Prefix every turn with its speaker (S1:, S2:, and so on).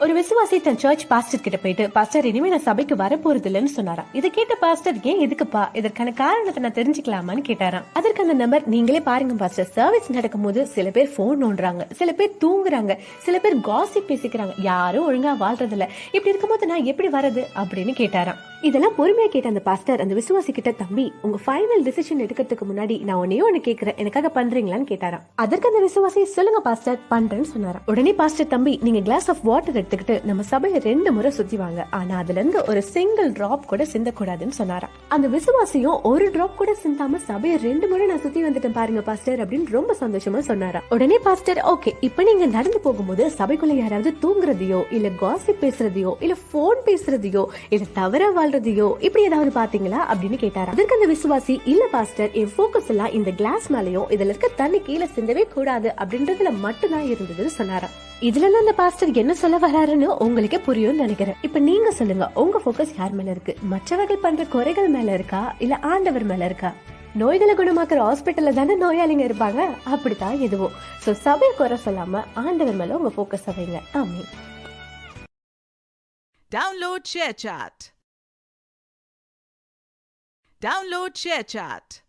S1: ஒரு விசுவாசி தன் search pastor கிட்ட போயிட்டு, பாஸ்டர் இனிமே நான் சபைக்கு வரப்போறது இல்லைன்னு சொன்னாராம். இதை கேட்ட பாஸ்டர், ஏன் எதுக்குப்பா, இதற்கான காரணத்தை நான் தெரிஞ்சுக்கலாமான்னு கேட்டாராம். அதற்கு அந்த நம்பர், நீங்களே பாருங்க பாஸ்டர், சர்வீஸ் நடக்கும் போது சில பேர் போன் நோண்டுறாங்க, சில பேர் தூங்குறாங்க, சில பேர் காசிப் பேசிக்கிறாங்க, யாரும் ஒழுங்கா வாழ்றது இல்ல, இப்படி இருக்கும்போது நான் எப்படி வரது அப்படின்னு கேட்டாராம். இதெல்லாம் பொறுமையா கேட்ட அந்த பாஸ்டர் அந்த விசுவாசி கிட்ட, தம்பி உங்க ஃபைனல் டிசிஷன் எடுக்கிறதுக்கு முன்னாடி நான் ஒன்னு கேக்குறேன், எனக்காக பண்றீங்களான்னு கேட்டாராம். அதற்கு அந்த விசுவாசி, சொல்லுங்க பாஸ்டர், பண்றேன்னு சொன்னாராம். உடனே பாஸ்டர், தம்பி நீங்க கிளாஸ் ஆஃப் வாட்டர் எடுத்துக்கிட்டு நம்ம சபையை 2 முறை சுத்தி வாங்க, ஆனா அதுல இருந்து ஒரு சிங்கிள் டிராப் கூட சிந்தக்கூடாதுன்னு சொன்னாராம். அந்த விசுவாசியும் ஒரு டிராப் கூட சிந்தாம சபையை 2 முறை நான் சுத்தி வந்துட்டேன் பாருங்க பாஸ்டர் அப்படின்னு ரொம்ப சந்தோஷமா சொன்னாராம். உடனே பாஸ்டர், ஓகே, இப்ப நீங்க நடந்து போகும்போது சபைக்குள்ள யாராவது தூங்குறதையோ இல்ல காசிப் பேசுறதையோ இல்ல போன் பேசுறதையோ இல்ல தவற வாழ்றதையோ இப்படி ஏதாவது பாத்தீங்களா அப்படின்னு கேட்டாரா. அதற்கு அந்த விசுவாசி, இல்ல பாஸ்டர், என் போக்கஸ் எல்லாம் இந்த கிளாஸ் மேலயும் இதுல இருக்க தண்ணி கீழே சிந்தவே கூடாது அப்படின்றதுல மட்டும்தான் இருந்ததுன்னு சொன்னாராம். இதுல இருந்து அந்த பாஸ்டர் என்ன சொல்ல வராருன்னு உங்களுக்கே புரியும்னு நினைக்கிறேன். இப்ப நீங்க சொல்லுங்க, உங்க போக்கஸ் யார் மேல இருக்கு? மற்றவர்கள் பண்ற குறைகள் மேல இருக்கா இல்ல ஆண்டவர் மேல இருக்கா? நோய்களை குணமாக்குற ஹாஸ்பிட்டல்ல தானே நோயாளிங்க இருப்பாங்க, அப்படித்தான் எதுவும். சோ சபை குறை சொல்லாம ஆண்டவர் மேல உங்க போக்கஸ் வைங்க. ஆமென்.
S2: Download ShareChat.